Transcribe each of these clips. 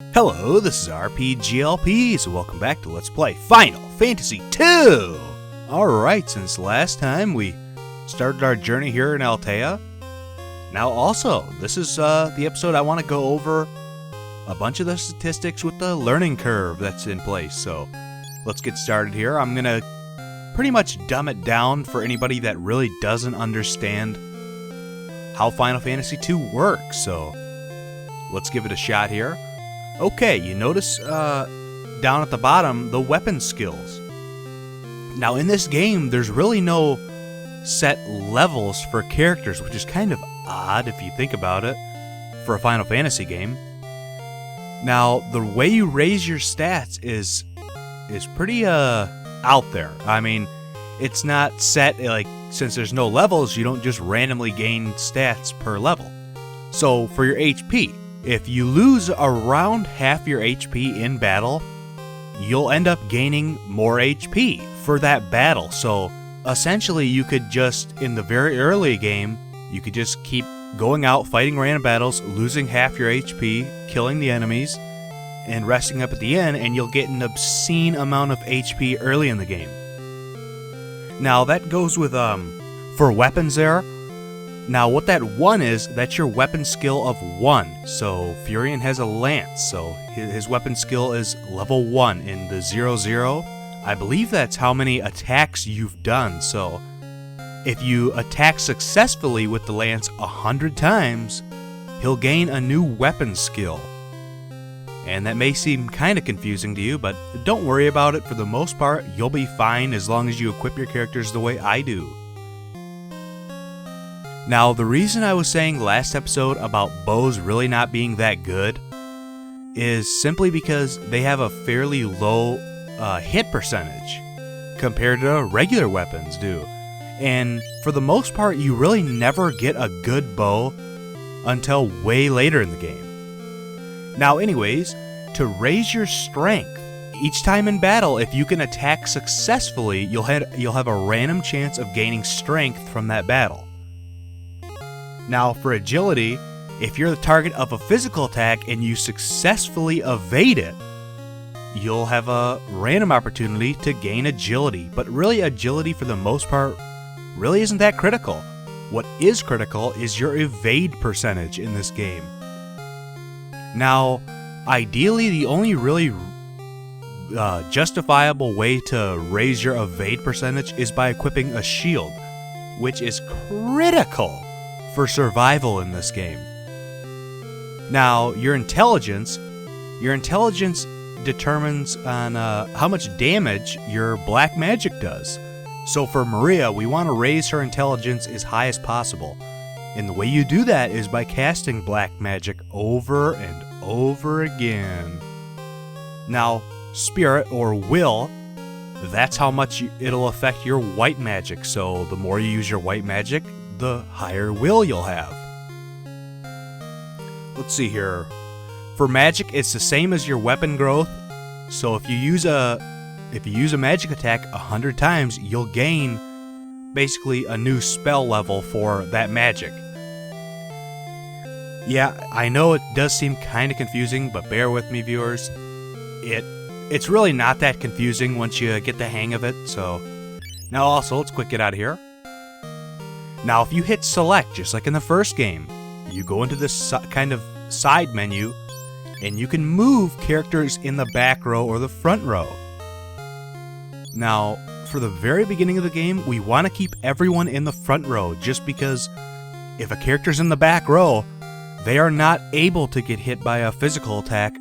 Hello, this is RPGLP, so welcome back to Let's Play Final Fantasy II! Alright, since last time we started our journey here in Altea, now also, this is the episode I want to go over a bunch of the statistics with the learning curve that's in place, so let's get started here. I'm gonna pretty much dumb it down for anybody that really doesn't understand how Final Fantasy II works, so let's give it a shot here. Okay, you notice down at the bottom the weapon skills. Now in this game, there's really no set levels for characters, which is kind of odd if you think about it for a Final Fantasy game. Now the way you raise your stats is pretty out there. I mean, it's not set, like, since there's no levels, you don't just randomly gain stats per level. So for your HP, if you lose around half your HP in battle, you'll end up gaining more HP for that battle. So essentially you could just, in the very early game, you could just keep going out, fighting random battles, losing half your HP, killing the enemies, and resting up at the end, and you'll get an obscene amount of HP early in the game. Now that goes with, for weapons there. Now what that 1 is, that's your weapon skill of 1. So Furion has a lance, so his weapon skill is level 1 in the 0-0. I believe that's how many attacks you've done, so if you attack successfully with the lance 100 times, he'll gain a new weapon skill. And that may seem kinda confusing to you, but don't worry about it. For the most part, you'll be fine as long as you equip your characters the way I do. Now, the reason I was saying last episode about bows really not being that good is simply because they have a fairly low hit percentage compared to regular weapons do. And for the most part, you really never get a good bow until way later in the game. Now anyways, to raise your strength, each time in battle, if you can attack successfully, you'll have a random chance of gaining strength from that battle. Now for agility, if you're the target of a physical attack and you successfully evade it, you'll have a random opportunity to gain agility. But really, agility for the most part really isn't that critical. What is critical is your evade percentage in this game. Now, ideally, the only really justifiable way to raise your evade percentage is by equipping a shield, which is critical for survival in this game. Now, your intelligence determines on how much damage your black magic does. So for Maria, we want to raise her intelligence as high as possible. And the way you do that is by casting black magic over and over again. Now, spirit or will, that's how much it'll affect your white magic. So the more you use your white magic, the higher will you'll have. Let's see here. For magic, it's the same as your weapon growth. So if you use a magic attack 100 times, you'll gain basically a new spell level for that magic. Yeah, I know it does seem kind of confusing, but bear with me, viewers. It's really not that confusing once you get the hang of it. So now also, let's quick get out of here. Now, if you hit select, just like in the first game, you go into this kind of side menu, and you can move characters in the back row or the front row. Now, for the very beginning of the game, we want to keep everyone in the front row, just because if a character's in the back row, they are not able to get hit by a physical attack.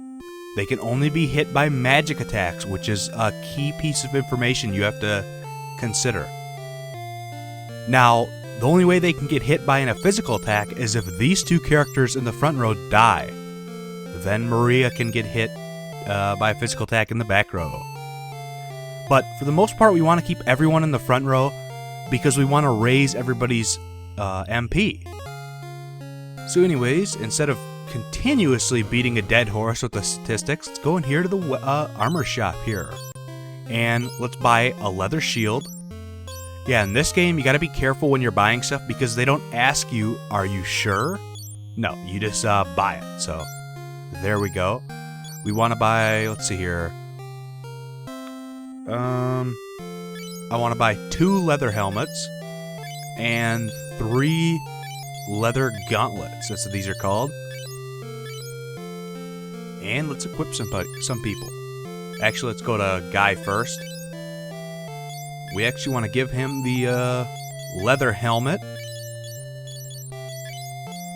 They can only be hit by magic attacks, which is a key piece of information you have to consider. Now, the only way they can get hit by a physical attack is if these two characters in the front row die. Then Maria can get hit by a physical attack in the back row. But for the most part, we want to keep everyone in the front row because we want to raise everybody's MP. So anyways, instead of continuously beating a dead horse with the statistics, let's go in here to the armor shop here. And let's buy a leather shield. Yeah, in this game, you gotta be careful when you're buying stuff because they don't ask you, are you sure? No, you just buy it. So, there we go. We want to buy, let's see here. I want to buy 2 leather helmets and 3 leather gauntlets. That's what these are called. And let's equip some people. Actually, let's go to Guy first. We actually want to give him the leather helmet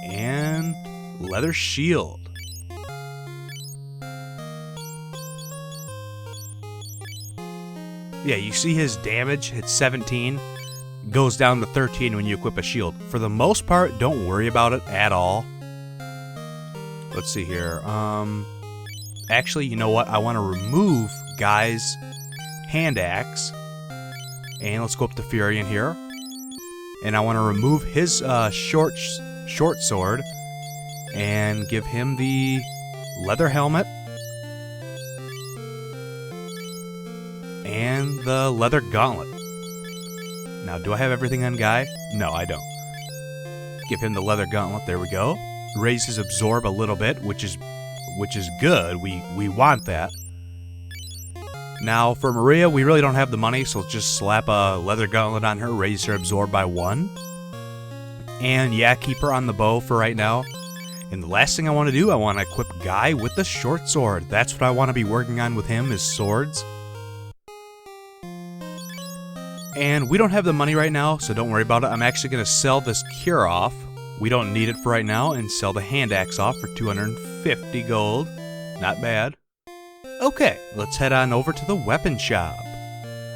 and leather shield. Yeah, you see his damage, it's 17, goes down to 13 when you equip a shield. For the most part, don't worry about it at all. Let's see here. Actually, you know what? I want to remove Guy's hand axe. And let's go up to Furion here. And I want to remove his short sword and give him the leather helmet and the leather gauntlet. Now, do I have everything on Guy? No, I don't. Give him the leather gauntlet. There we go. Raise his absorb a little bit, which is good. We want that. Now, for Maria, we really don't have the money, so let's just slap a leather gauntlet on her, raise her absorb by 1. And yeah, keep her on the bow for right now. And the last thing I want to do, I want to equip Guy with the short sword. That's what I want to be working on with him, is swords. And we don't have the money right now, so don't worry about it. I'm actually going to sell this cure off. We don't need it for right now, and sell the hand axe off for 250 gold. Not bad. Okay, let's head on over to the weapon shop.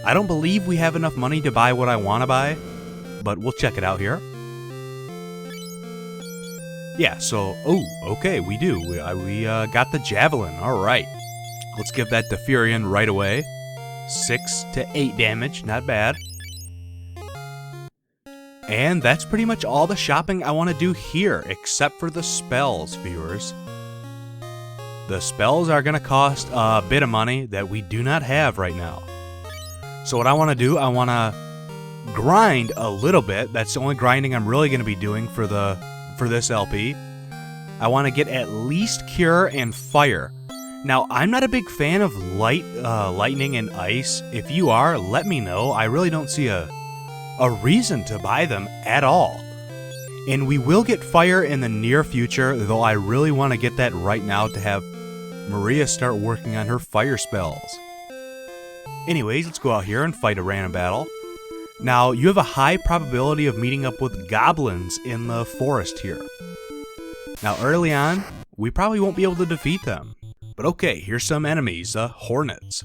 I don't believe we have enough money to buy what I want to buy, but we'll check it out here. Yeah, so, okay, we do. We got the javelin, alright. Let's give that to Furion right away. 6 to 8 damage, not bad. And that's pretty much all the shopping I want to do here, except for the spells, viewers. The spells are going to cost a bit of money that we do not have right now. So what I want to do, I want to grind a little bit. That's the only grinding I'm really going to be doing for this LP. I want to get at least Cure and Fire. Now, I'm not a big fan of lightning and ice. If you are, let me know. I really don't see a reason to buy them at all. And we will get Fire in the near future, though I really want to get that right now to have Maria start working on her fire spells. Anyways, let's go out here and fight a random battle. Now, you have a high probability of meeting up with goblins in the forest here. Now, early on, we probably won't be able to defeat them. But okay, here's some enemies, the hornets.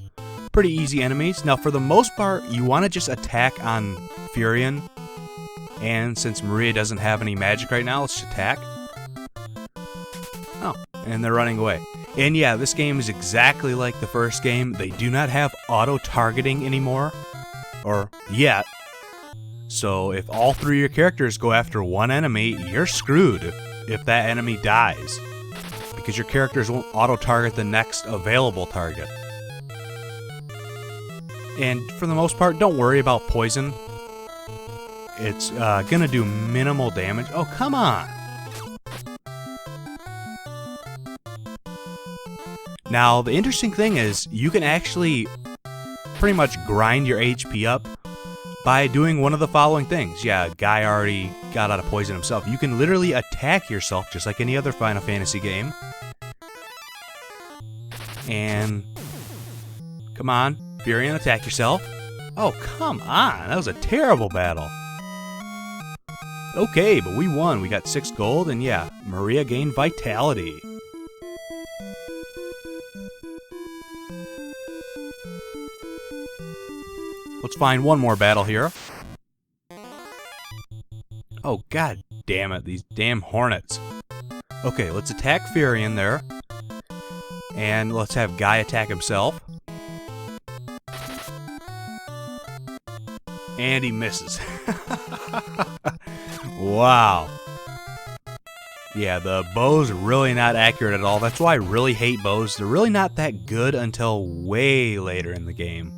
Pretty easy enemies. Now, for the most part, you want to just attack on Furion. And since Maria doesn't have any magic right now, let's just attack. Oh, and they're running away. And yeah, this game is exactly like the first game. They do not have auto-targeting anymore. Or yet. So if all 3 of your characters go after one enemy, you're screwed if that enemy dies. Because your characters won't auto-target the next available target. And for the most part, don't worry about poison. It's gonna do minimal damage. Oh, come on! Now, the interesting thing is, you can actually pretty much grind your HP up by doing one of the following things. Yeah, Guy already got out of poison himself. You can literally attack yourself just like any other Final Fantasy game. And come on, Furion, attack yourself. Oh, come on, that was a terrible battle. Okay, but we won. We got 6 gold, and yeah, Maria gained vitality. Let's find one more battle here. Oh, god damn it, these damn hornets. Okay, let's attack Furion there. And let's have Guy attack himself. And he misses. Wow. Yeah, the bow's really not accurate at all. That's why I really hate bows. They're really not that good until way later in the game.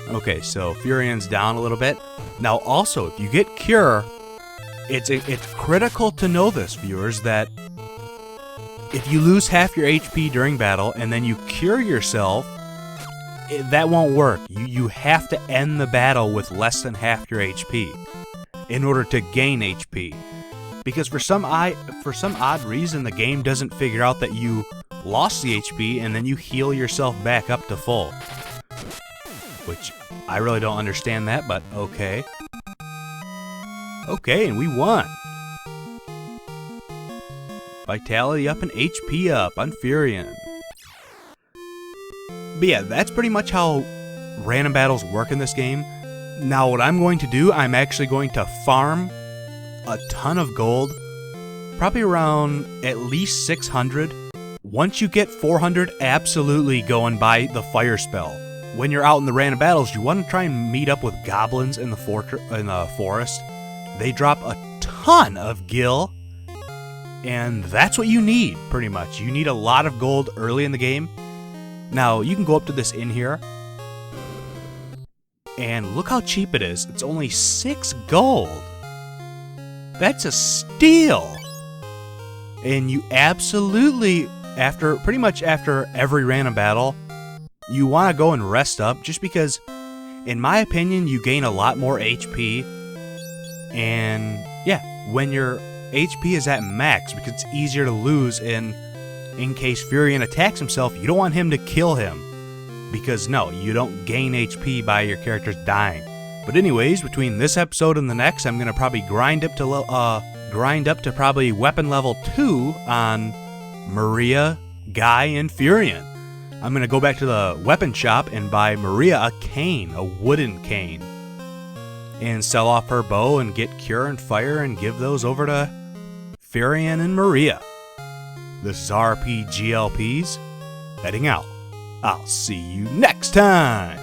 Okay, so Furion's down a little bit. Now also, if you get Cure, it's critical to know this, viewers, that if you lose half your HP during battle and then you cure yourself, that won't work. You have to end the battle with less than half your HP in order to gain HP. Because for some odd reason, the game doesn't figure out that you lost the HP and then you heal yourself back up to full. Which, I really don't understand that, but okay. Okay, and we won. Vitality up and HP up on Firion. But yeah, that's pretty much how random battles work in this game. Now what I'm going to do, I'm actually going to farm a ton of gold. Probably around at least 600. Once you get 400, absolutely go and buy the fire spell. When you're out in the random battles, you want to try and meet up with goblins in the forest. They drop a ton of gil, and that's what you need, pretty much. You need a lot of gold early in the game. Now, you can go up to this inn here, and look how cheap it is. It's only 6 gold. That's a steal. And you absolutely, pretty much after every random battle, you want to go and rest up, just because, in my opinion, you gain a lot more HP. And yeah, when your HP is at max, because it's easier to lose in case Firion attacks himself, you don't want him to kill him. Because no, you don't gain HP by your characters dying. But anyways, between this episode and the next, I'm gonna probably grind up to probably weapon level 2 on Maria, Guy, and Firion. I'm gonna go back to the weapon shop and buy Maria a cane, a wooden cane, and sell off her bow and get Cure and Fire and give those over to Firion and Maria. This is RPGLPs, heading out. I'll see you next time!